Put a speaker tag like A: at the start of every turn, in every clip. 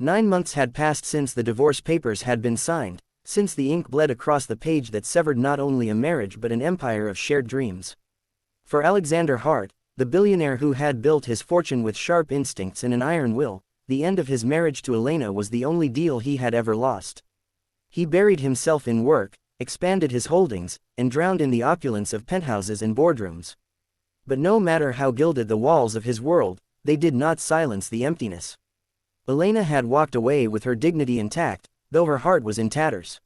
A: 9 months had passed since the divorce papers had been signed, since the ink bled across the page that severed not only a marriage but an empire of shared dreams. For Alexander Hart, the billionaire who had built his fortune with sharp instincts and an iron will, the end of his marriage to Elena was the only deal he had ever lost. He buried himself in work, expanded his holdings, and drowned in the opulence of penthouses and boardrooms. But no matter how gilded the walls of his world, they did not silence the emptiness. Elena had walked away with her dignity intact, though her heart was in tatters.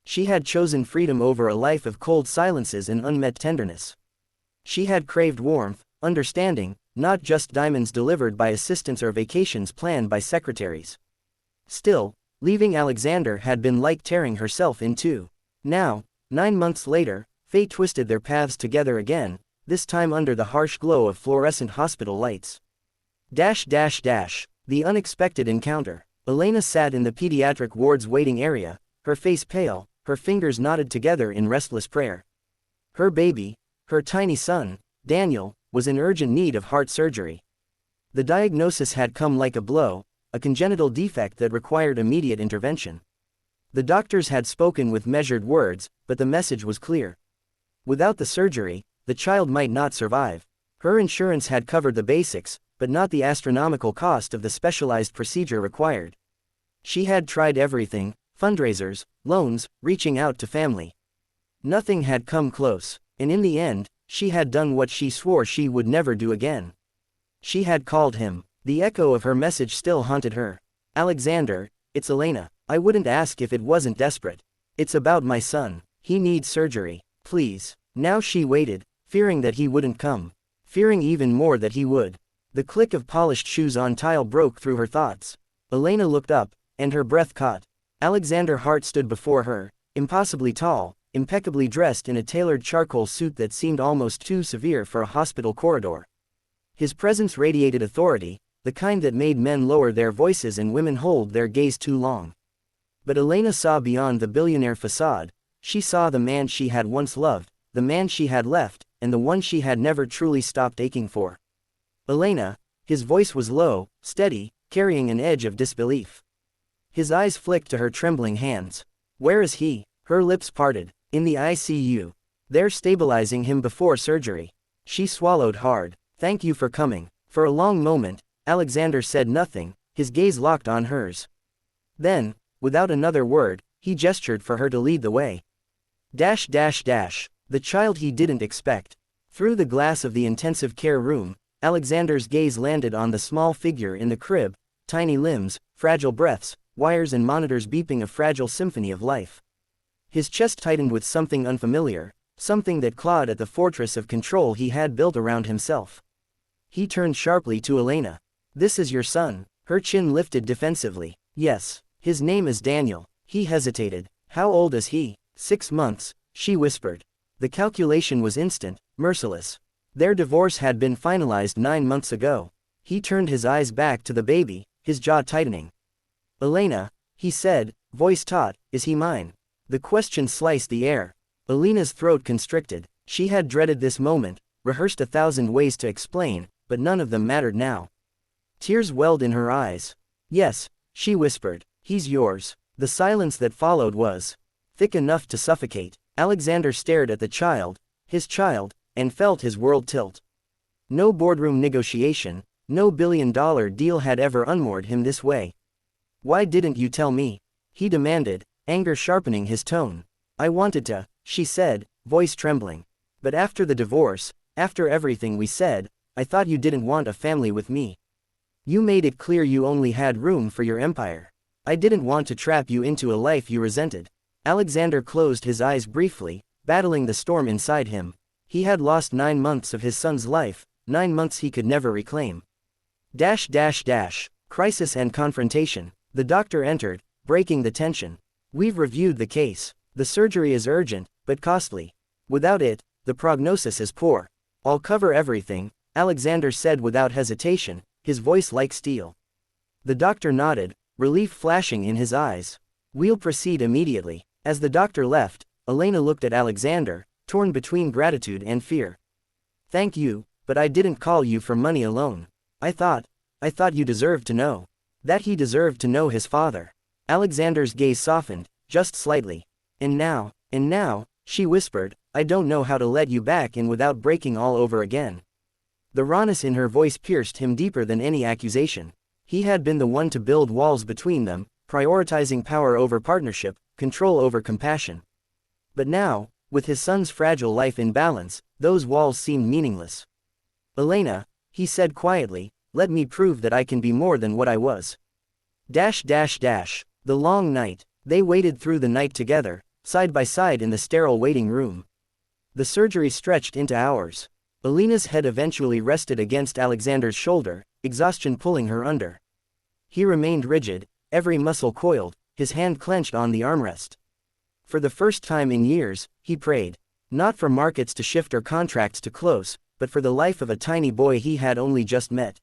A: She had chosen freedom over a life of cold silences and unmet tenderness. She had craved warmth, understanding, not just diamonds delivered by assistants or vacations planned by secretaries. Still, leaving Alexander had been like tearing herself in two. Now, 9 months later, fate twisted their paths together again, this time under the harsh glow of fluorescent hospital lights. The unexpected encounter. Elena sat in the pediatric ward's waiting area, her face pale, her fingers knotted together in restless prayer. Her baby, her tiny son, Daniel, was in urgent need of heart surgery. The diagnosis had come like a blow, a congenital defect that required immediate intervention. The doctors had spoken with measured words, but the message was clear. Without the surgery, the child might not survive. Her insurance had covered the basics, but not the astronomical cost of the specialized procedure required. She had tried everything, fundraisers, loans, reaching out to family. Nothing had come close, and in the end, she had done what she swore she would never do again. She had called him. The echo of her message still haunted her. Alexander, it's Elena. I wouldn't ask if it wasn't desperate. It's about my son. He needs surgery. Please. Now she waited, fearing that he wouldn't come. Fearing even more that he would. The click of polished shoes on tile broke through her thoughts. Elena looked up, and her breath caught. Alexander Hart stood before her, impossibly tall, impeccably dressed in a tailored charcoal suit that seemed almost too severe for a hospital corridor. His presence radiated authority, the kind that made men lower their voices and women hold their gaze too long. But Elena saw beyond the billionaire facade. She saw the man she had once loved, the man she had left, and the one she had never truly stopped aching for. Elena, his voice was low, steady, carrying an edge of disbelief. His eyes flicked to her trembling hands. Where is he? Her lips parted. In the ICU. They're stabilizing him before surgery. She swallowed hard. Thank you for coming. For a long moment, Alexander said nothing, his gaze locked on hers. Then, without another word, he gestured for her to lead the way. The child he didn't expect. Through the glass of the intensive care room, Alexander's gaze landed on the small figure in the crib, tiny limbs, fragile breaths, wires and monitors beeping a fragile symphony of life. His chest tightened with something unfamiliar, something that clawed at the fortress of control he had built around himself. He turned sharply to Elena. This is your son. Her chin lifted defensively. Yes. His name is Daniel. He hesitated. How old is he? 6 months, she whispered. The calculation was instant, merciless. Their divorce had been finalized 9 months ago. He turned his eyes back to the baby, his jaw tightening. Elena, he said, voice taut, is he mine? The question sliced the air. Elena's throat constricted. She had dreaded this moment, rehearsed 1,000 ways to explain, but none of them mattered now. Tears welled in her eyes. Yes, she whispered, he's yours. The silence that followed was thick enough to suffocate. Alexander stared at the child, his child, and felt his world tilt. No boardroom negotiation, no billion-dollar deal had ever unmoored him this way. Why didn't you tell me? He demanded, anger sharpening his tone. I wanted to, she said, voice trembling. But after the divorce, after everything we said, I thought you didn't want a family with me. You made it clear you only had room for your empire. I didn't want to trap you into a life you resented. Alexander closed his eyes briefly, battling the storm inside him. He had lost 9 months of his son's life, 9 months he could never reclaim. Crisis and confrontation. The doctor entered, breaking the tension. We've reviewed the case. The surgery is urgent, but costly. Without it, the prognosis is poor. I'll cover everything, Alexander said without hesitation, his voice like steel. The doctor nodded, relief flashing in his eyes. We'll proceed immediately. As the doctor left, Elena looked at Alexander, torn between gratitude and fear. Thank you, but I didn't call you for money alone. I thought you deserved to know. That he deserved to know his father. Alexander's gaze softened, just slightly. And now, she whispered, I don't know how to let you back in without breaking all over again. The rawness in her voice pierced him deeper than any accusation. He had been the one to build walls between them, prioritizing power over partnership, control over compassion. But now, with his son's fragile life in balance, those walls seemed meaningless. Elena, he said quietly, let me prove that I can be more than what I was. The long night. They waited through the night together, side by side in the sterile waiting room. The surgery stretched into hours. Elena's head eventually rested against Alexander's shoulder, exhaustion pulling her under. He remained rigid, every muscle coiled, his hand clenched on the armrest. For the first time in years, he prayed. Not for markets to shift or contracts to close, but for the life of a tiny boy he had only just met.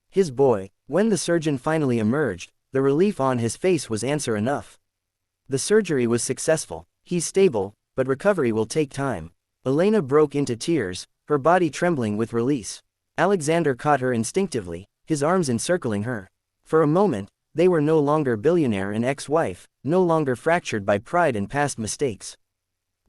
A: His boy. When the surgeon finally emerged, the relief on his face was answer enough. The surgery was successful. He's stable, but recovery will take time. Elena broke into tears, her body trembling with release. Alexander caught her instinctively, his arms encircling her. For a moment, they were no longer billionaire and ex-wife, no longer fractured by pride and past mistakes.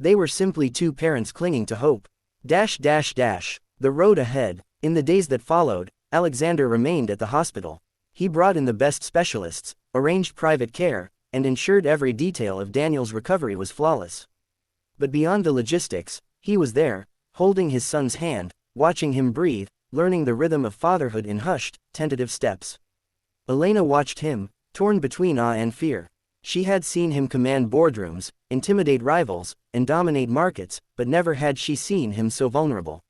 A: They were simply two parents clinging to hope. The road ahead. In the days that followed, Alexander remained at the hospital. He brought in the best specialists, arranged private care, and ensured every detail of Daniel's recovery was flawless. But beyond the logistics, he was there, holding his son's hand, watching him breathe, learning the rhythm of fatherhood in hushed, tentative steps. Elena watched him, torn between awe and fear. She had seen him command boardrooms, intimidate rivals, and dominate markets, but never had she seen him so vulnerable.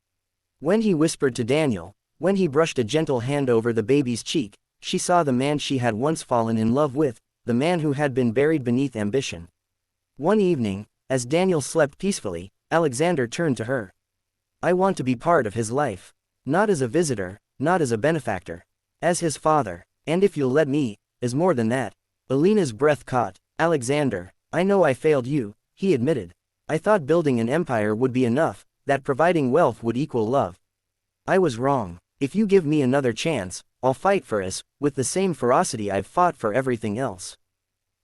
A: When he whispered to Daniel, when he brushed a gentle hand over the baby's cheek, she saw the man she had once fallen in love with, the man who had been buried beneath ambition. One evening, as Daniel slept peacefully, Alexander turned to her. I want to be part of his life. Not as a visitor, not as a benefactor. As his father, and if you'll let me, as more than that. Elena's breath caught. Alexander, I know I failed you, he admitted. I thought building an empire would be enough, that providing wealth would equal love. I was wrong. If you give me another chance, I'll fight for us, with the same ferocity I've fought for everything else.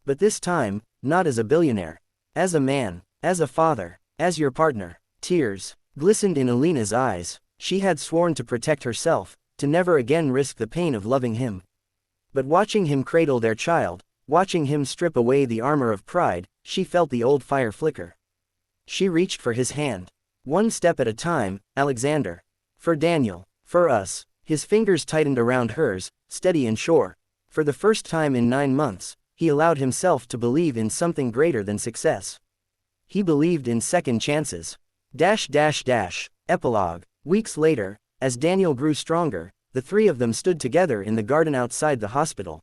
A: But this time, not as a billionaire. As a man, as a father, as your partner. Tears glistened in Elena's eyes. She had sworn to protect herself, to never again risk the pain of loving him. But watching him cradle their child, watching him strip away the armor of pride, she felt the old fire flicker. She reached for his hand. One step at a time, Alexander. For Daniel. For us. His fingers tightened around hers, steady and sure. For the first time in 9 months, he allowed himself to believe in something greater than success. He believed in second chances. Epilogue. Weeks later, as Daniel grew stronger, the three of them stood together in the garden outside the hospital.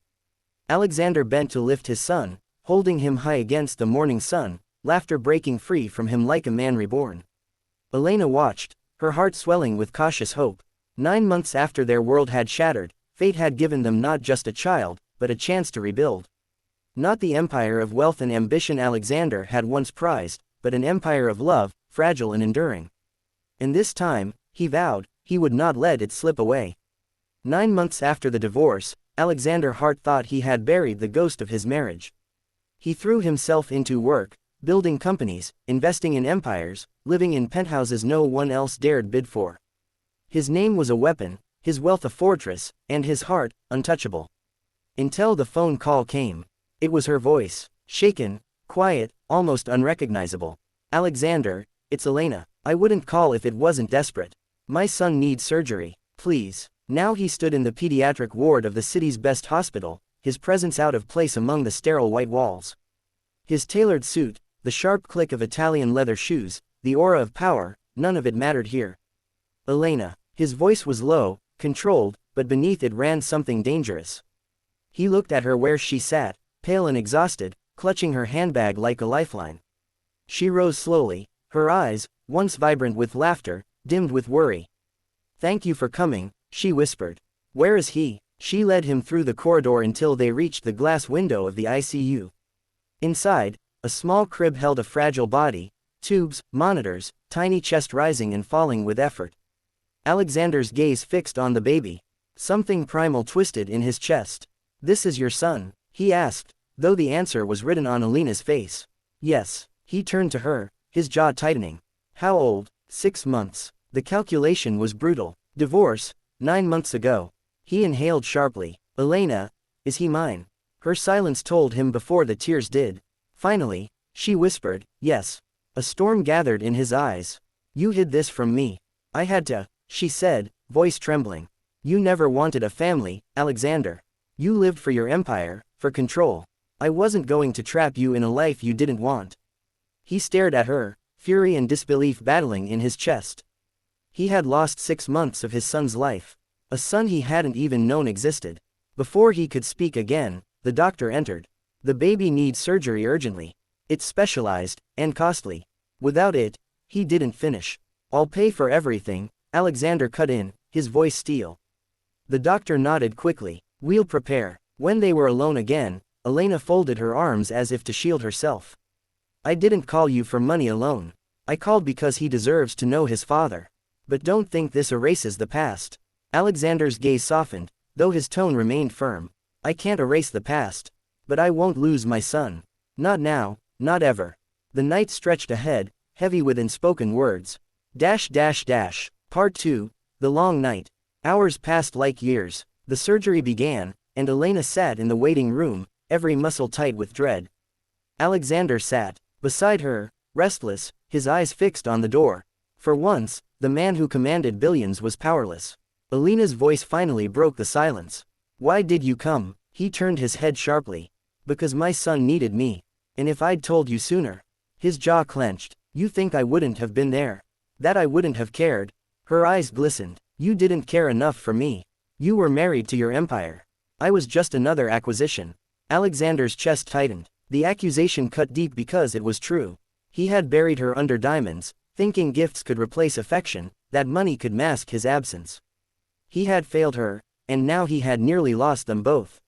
A: Alexander bent to lift his son, holding him high against the morning sun, laughter breaking free from him like a man reborn. Elena watched, her heart swelling with cautious hope. 9 months after their world had shattered, fate had given them not just a child, but a chance to rebuild. Not the empire of wealth and ambition Alexander had once prized, but an empire of love, fragile and enduring. And this time, he vowed, he would not let it slip away. 9 months after the divorce, Alexander Hart thought he had buried the ghost of his marriage. He threw himself into work, building companies, investing in empires, living in penthouses no one else dared bid for. His name was a weapon, his wealth a fortress, and his heart, untouchable. Until the phone call came. It was her voice, shaken, quiet, almost unrecognizable. Alexander, it's Elena. I wouldn't call if it wasn't desperate. My son needs surgery, please. Now he stood in the pediatric ward of the city's best hospital, his presence out of place among the sterile white walls. His tailored suit, the sharp click of Italian leather shoes, the aura of power, none of it mattered here. Elena. His voice was low, controlled, but beneath it ran something dangerous. He looked at her where she sat, pale and exhausted, clutching her handbag like a lifeline. She rose slowly, her eyes, once vibrant with laughter, dimmed with worry. Thank you for coming, she whispered. Where is he? She led him through the corridor until they reached the glass window of the ICU. Inside, a small crib held a fragile body, tubes, monitors, tiny chest rising and falling with effort. Alexander's gaze fixed on the baby. Something primal twisted in his chest. "This is your son?" he asked, though the answer was written on Alina's face. "Yes." He turned to her, his jaw tightening. "How old?" 6 months. The calculation was brutal. "Divorce, 9 months ago." He inhaled sharply. "Elena, is he mine?" Her silence told him before the tears did. Finally, she whispered, "Yes." A storm gathered in his eyes. "You hid this from me." "I had to," she said, voice trembling. "You never wanted a family, Alexander. You lived for your empire, for control. I wasn't going to trap you in a life you didn't want." He stared at her, fury and disbelief battling in his chest. He had lost 6 months of his son's life. A son he hadn't even known existed. Before he could speak again, the doctor entered. "The baby needs surgery urgently. It's specialized, and costly." Without it, he didn't finish. "I'll pay for everything," Alexander cut in, his voice steel. The doctor nodded quickly. "We'll prepare." When they were alone again, Elena folded her arms as if to shield herself. "I didn't call you for money alone. I called because he deserves to know his father. But don't think this erases the past." Alexander's gaze softened, though his tone remained firm. "I can't erase the past. But I won't lose my son. Not now, not ever." The night stretched ahead, heavy with unspoken words. Part 2, The Long Night. Hours passed like years. The surgery began, and Elena sat in the waiting room, every muscle tight with dread. Alexander sat beside her, restless, his eyes fixed on the door. For once, the man who commanded billions was powerless. Elena's voice finally broke the silence. "Why did you come?" He turned his head sharply. "Because my son needed me. And if I'd told you sooner." His jaw clenched. "You think I wouldn't have been there? That I wouldn't have cared?" Her eyes glistened. "You didn't care enough for me. You were married to your empire. I was just another acquisition." Alexander's chest tightened. The accusation cut deep because it was true. He had buried her under diamonds, thinking gifts could replace affection, that money could mask his absence. He had failed her, and now he had nearly lost them both.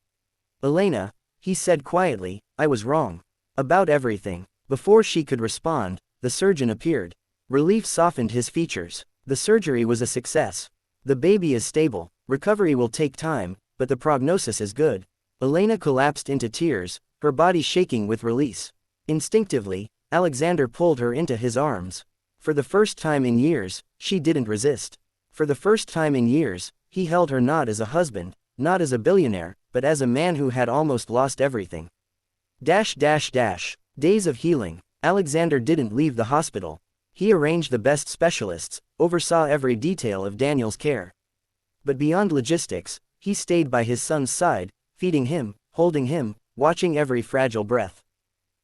A: "Elena," he said quietly, "I was wrong. About everything." Before she could respond, the surgeon appeared. Relief softened his features. "The surgery was a success. The baby is stable. Recovery will take time, but the prognosis is good." Elena collapsed into tears, her body shaking with release. Instinctively, Alexander pulled her into his arms. For the first time in years, she didn't resist. For the first time in years, he held her not as a husband, not as a billionaire, but as a man who had almost lost everything. Days of healing. Alexander didn't leave the hospital. He arranged the best specialists, oversaw every detail of Daniel's care. But beyond logistics, he stayed by his son's side, feeding him, holding him, watching every fragile breath.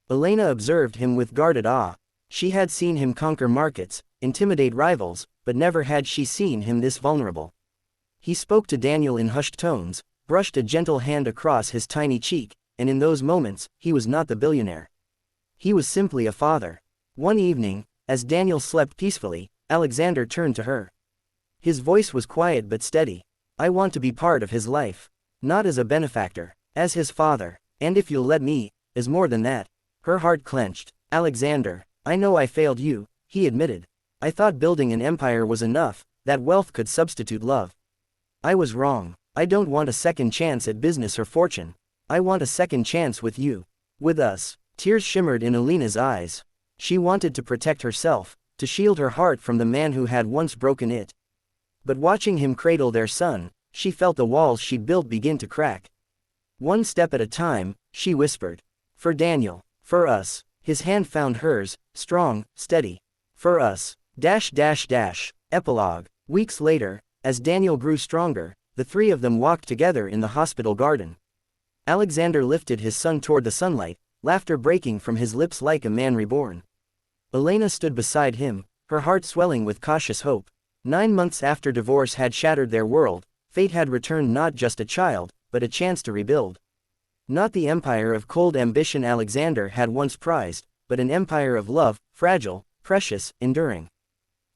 A: Elena observed him with guarded awe. She had seen him conquer markets, intimidate rivals, but never had she seen him this vulnerable. He spoke to Daniel in hushed tones, brushed a gentle hand across his tiny cheek, and in those moments, he was not the billionaire. He was simply a father. One evening, as Daniel slept peacefully, Alexander turned to her. His voice was quiet but steady. "I want to be part of his life. Not as a benefactor, as his father. And if you'll let me, as more than that." Her heart clenched. "Alexander, I know I failed you," he admitted. "I thought building an empire was enough, that wealth could substitute love. I was wrong. I don't want a second chance at business or fortune. I want a second chance with you. With us." Tears shimmered in Elena's eyes. She wanted to protect herself, to shield her heart from the man who had once broken it. But watching him cradle their son, she felt the walls she'd built begin to crack. "One step at a time," she whispered. "For Daniel. For us." His hand found hers, strong, steady. "For us." Epilogue. Weeks later, as Daniel grew stronger, the three of them walked together in the hospital garden. Alexander lifted his son toward the sunlight, laughter breaking from his lips like a man reborn. Elena stood beside him, her heart swelling with cautious hope. 9 months after divorce had shattered their world, fate had returned not just a child, but a chance to rebuild. Not the empire of cold ambition Alexander had once prized, but an empire of love, fragile, precious, enduring.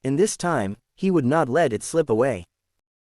A: And this time, he would not let it slip away.